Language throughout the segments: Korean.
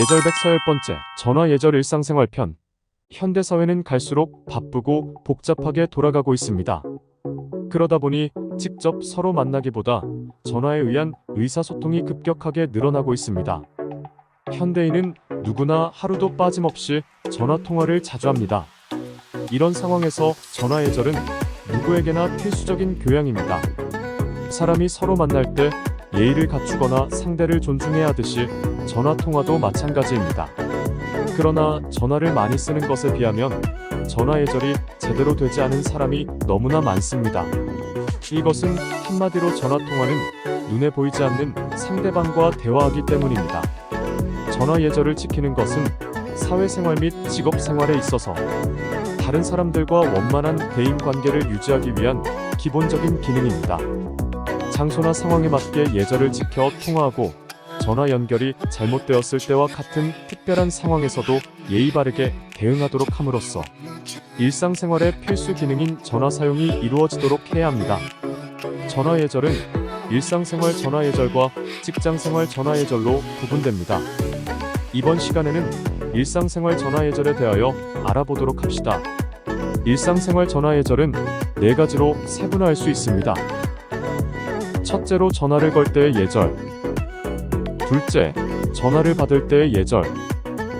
예절백 서열 번째, 전화 예절 일상생활 편. 현대사회는 갈수록 바쁘고 복잡하게 돌아가고 있습니다. 그러다 보니 직접 서로 만나기보다 전화에 의한 의사소통이 급격하게 늘어나고 있습니다. 현대인은 누구나 하루도 빠짐없이 전화통화를 자주 합니다. 이런 상황에서 전화 예절은 누구에게나 필수적인 교양입니다. 사람이 서로 만날 때 예의를 갖추거나 상대를 존중해야 하듯이 전화통화도 마찬가지입니다. 그러나 전화를 많이 쓰는 것에 비하면 전화 예절이 제대로 되지 않은 사람이 너무나 많습니다. 이것은 한마디로 전화통화는 눈에 보이지 않는 상대방과 대화하기 때문입니다. 전화 예절을 지키는 것은 사회생활 및 직업생활에 있어서 다른 사람들과 원만한 대인관계를 유지하기 위한 기본적인 기능입니다. 장소나 상황에 맞게 예절을 지켜 통화하고 전화 연결이 잘못되었을 때와 같은 특별한 상황에서도 예의 바르게 대응하도록 함으로써 일상생활의 필수 기능인 전화 사용이 이루어지도록 해야 합니다. 전화 예절은 일상생활 전화 예절과 직장생활 전화 예절로 구분됩니다. 이번 시간에는 일상생활 전화 예절에 대하여 알아보도록 합시다. 일상생활 전화 예절은 4가지로 세분화할 수 있습니다. 첫째로 전화를 걸 때의 예절. 둘째, 전화를 받을 때의 예절.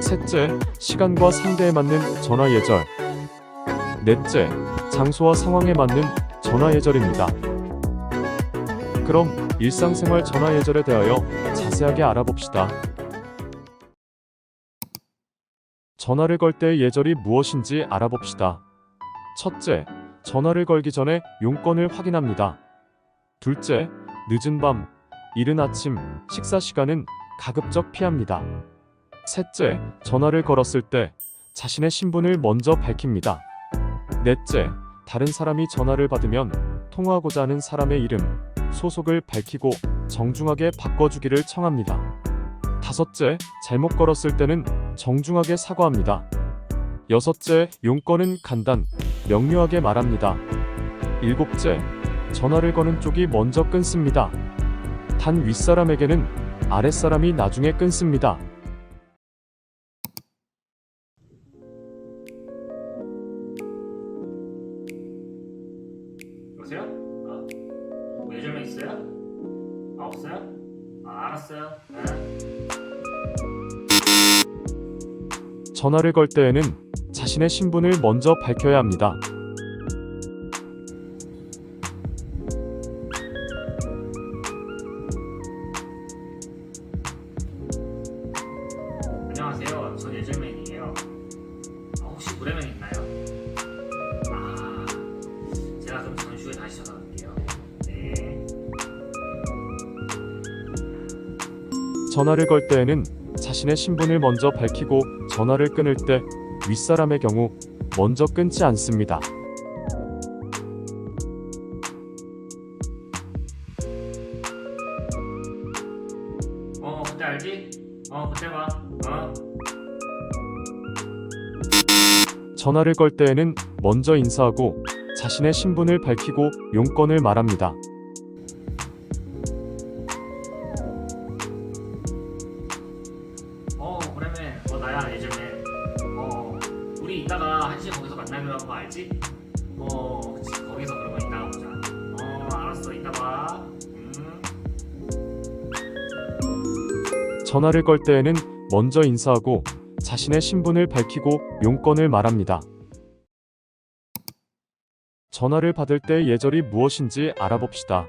셋째, 시간과 상대에 맞는 전화 예절. 넷째, 장소와 상황에 맞는 전화 예절입니다. 그럼 일상생활 전화 예절에 대하여 자세하게 알아봅시다. 전화를 걸 때의 예절이 무엇인지 알아봅시다. 첫째, 전화를 걸기 전에 용건을 확인합니다. 둘째, 늦은 밤, 이른 아침, 식사 시간은 가급적 피합니다. 셋째, 전화를 걸었을 때 자신의 신분을 먼저 밝힙니다. 넷째, 다른 사람이 전화를 받으면 통화하고자 하는 사람의 이름, 소속을 밝히고 정중하게 바꿔주기를 청합니다. 다섯째, 잘못 걸었을 때는 정중하게 사과합니다. 여섯째, 용건은 간단, 명료하게 말합니다. 일곱째, 전화를 거는 쪽이 먼저 끊습니다. 단 윗사람에게는 아랫사람이 나중에 끊습니다. 여보세요? 예절명 있어요? 없어요? 알았어요. 네. 전화를 걸 때에는 자신의 신분을 먼저 밝혀야 합니다. 안녕하세요. 전 예절맨이에요. 혹시 브레멘 있나요? 제가 그럼 잠시 후에 다시 전화 드릴게요. 네. 전화를 걸 때에는 자신의 신분을 먼저 밝히고 전화를 끊을 때 윗사람의 경우 먼저 끊지 않습니다. 그때 알지? 그때 봐. 전화를 걸 때에는 먼저 인사하고 자신의 신분을 밝히고 용건을 말합니다. 브레멘. 나야 예절맨. 우리 이따가 1시에 거기서 만나기로 한 거 알지? 그치. 거기서 그러면 이따가 보자. 알았어. 이따 봐. 전화를 걸 때에는 먼저 인사하고 자신의 신분을 밝히고 용건을 말합니다. 전화를 받을 때의 예절이 무엇인지 알아봅시다.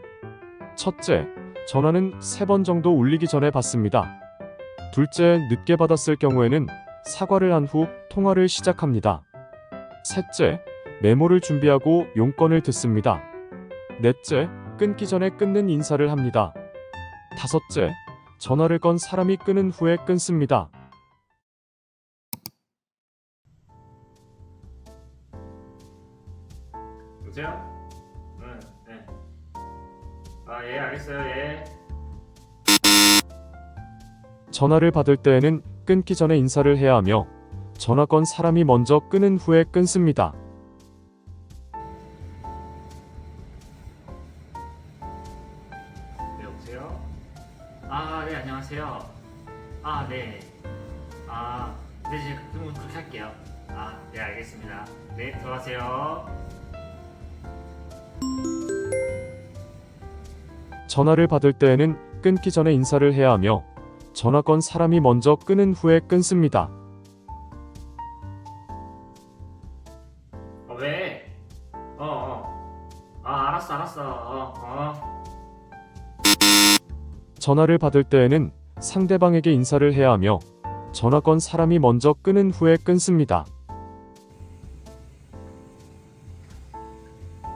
첫째, 전화는 3번 정도 울리기 전에 받습니다. 둘째, 늦게 받았을 경우에는 사과를 한 후 통화를 시작합니다. 셋째, 메모를 준비하고 용건을 듣습니다. 넷째, 끊기 전에 끊는 인사를 합니다. 다섯째, 전화를 건 사람이 끊은 후에 끊습니다. 여보세요? 네. 예, 알겠어요. 예. 전화를 받을 때에는 끊기 전에 인사를 해야 하며 전화 건 사람이 먼저 끊은 후에 끊습니다. 네, 여보세요? 네, 안녕하세요. 네. 아, 네, 이제 그럼 그렇게 할게요. 아, 네, 알겠습니다. 네, 들어가세요. 전화를 받을 때에는 끊기 전에 인사를 해야 하며 전화 건 사람이 먼저 끊은 후에 끊습니다. 왜? 알았어. 전화를 받을 때에는 상대방에게 인사를 해야 하며 전화 건 사람이 먼저 끊은 후에 끊습니다.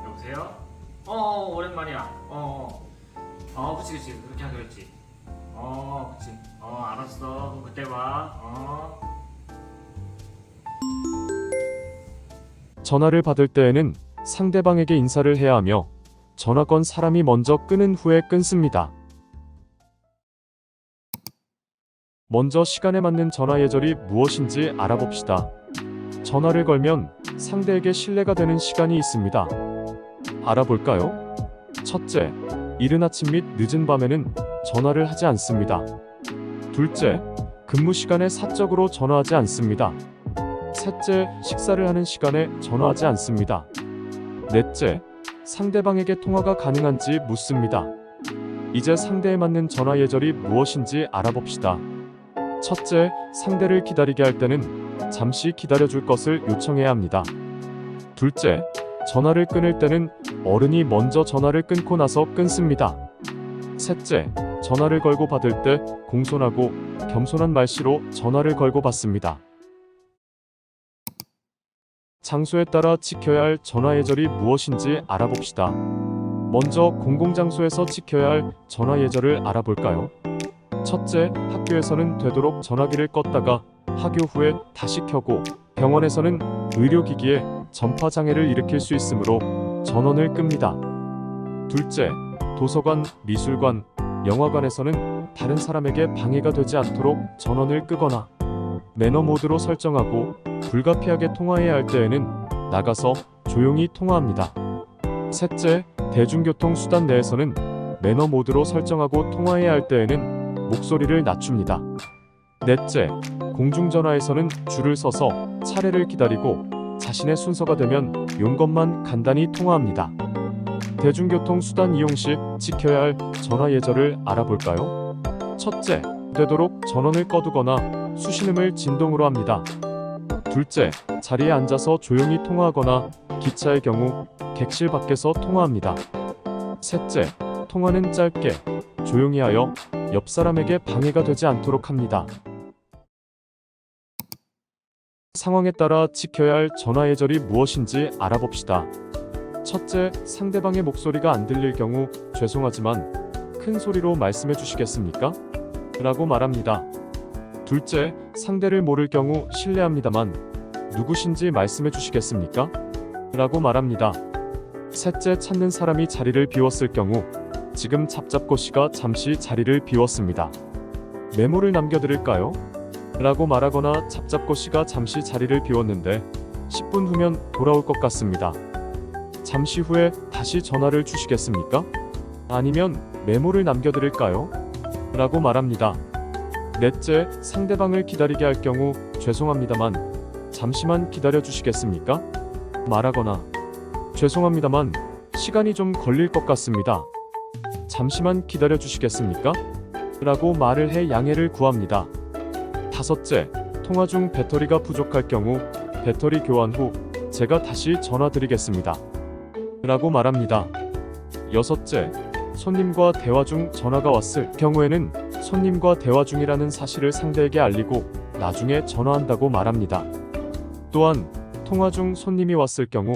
여보세요? 오랜만이야. 그치. 그렇게 하기로 했지. 그치. 알았어. 그럼 그때 봐. 전화를 받을 때에는 상대방에게 인사를 해야 하며 전화 건 사람이 먼저 끊은 후에 끊습니다. 먼저 시간에 맞는 전화 예절이 무엇인지 알아봅시다. 전화를 걸면 상대에게 신뢰가 되는 시간이 있습니다. 알아볼까요? 첫째, 이른 아침 및 늦은 밤에는 전화를 하지 않습니다. 둘째, 근무 시간에 사적으로 전화하지 않습니다. 셋째, 식사를 하는 시간에 전화하지 않습니다. 넷째, 상대방에게 통화가 가능한지 묻습니다. 이제 상대에 맞는 전화 예절이 무엇인지 알아봅시다. 첫째, 상대를 기다리게 할 때는 잠시 기다려줄 것을 요청해야 합니다. 둘째, 전화를 끊을 때는 어른이 먼저 전화를 끊고 나서 끊습니다. 셋째, 전화를 걸고 받을 때 공손하고 겸손한 말씨로 전화를 걸고 받습니다. 장소에 따라 지켜야 할 전화 예절이 무엇인지 알아봅시다. 먼저 공공장소에서 지켜야 할 전화 예절을 알아볼까요? 첫째, 학교에서는 되도록 전화기를 껐다가 학교 후에 다시 켜고 병원에서는 의료기기에 전파 장애를 일으킬 수 있으므로 전원을 끕니다. 둘째, 도서관, 미술관, 영화관에서는 다른 사람에게 방해가 되지 않도록 전원을 끄거나 매너 모드로 설정하고 불가피하게 통화해야 할 때에는 나가서 조용히 통화합니다. 셋째, 대중교통 수단 내에서는 매너 모드로 설정하고 통화해야 할 때에는 목소리를 낮춥니다. 넷째, 공중전화에서는 줄을 서서 차례를 기다리고 자신의 순서가 되면 용건만 간단히 통화합니다. 대중교통 수단 이용 시 지켜야 할 전화 예절을 알아볼까요? 첫째, 되도록 전원을 꺼두거나 수신음을 진동으로 합니다. 둘째, 자리에 앉아서 조용히 통화하거나 기차의 경우 객실 밖에서 통화합니다. 셋째, 통화는 짧게, 조용히 하여 옆 사람에게 방해가 되지 않도록 합니다. 상황에 따라 지켜야 할 전화 예절이 무엇인지 알아봅시다. 첫째, 상대방의 목소리가 안 들릴 경우 죄송하지만 큰 소리로 말씀해 주시겠습니까? 라고 말합니다. 둘째, 상대를 모를 경우 실례합니다만 누구신지 말씀해 주시겠습니까? 라고 말합니다. 셋째, 찾는 사람이 자리를 비웠을 경우 지금 잡잡고 씨가 잠시 자리를 비웠습니다. 메모를 남겨드릴까요? 라고 말하거나 잡잡고 씨가 잠시 자리를 비웠는데 10분 후면 돌아올 것 같습니다. 잠시 후에 다시 전화를 주시겠습니까? 아니면 메모를 남겨드릴까요? 라고 말합니다. 넷째, 상대방을 기다리게 할 경우 죄송합니다만 잠시만 기다려 주시겠습니까? 말하거나 죄송합니다만 시간이 좀 걸릴 것 같습니다. 잠시만 기다려 주시겠습니까? 라고 말을 해 양해를 구합니다. 다섯째, 통화 중 배터리가 부족할 경우 배터리 교환 후 제가 다시 전화 드리겠습니다. 라고 말합니다. 여섯째, 손님과 대화 중 전화가 왔을 경우에는 손님과 대화 중이라는 사실을 상대에게 알리고 나중에 전화한다고 말합니다. 또한 통화 중 손님이 왔을 경우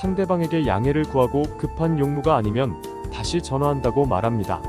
상대방에게 양해를 구하고 급한 용무가 아니면 다시 전화한다고 말합니다.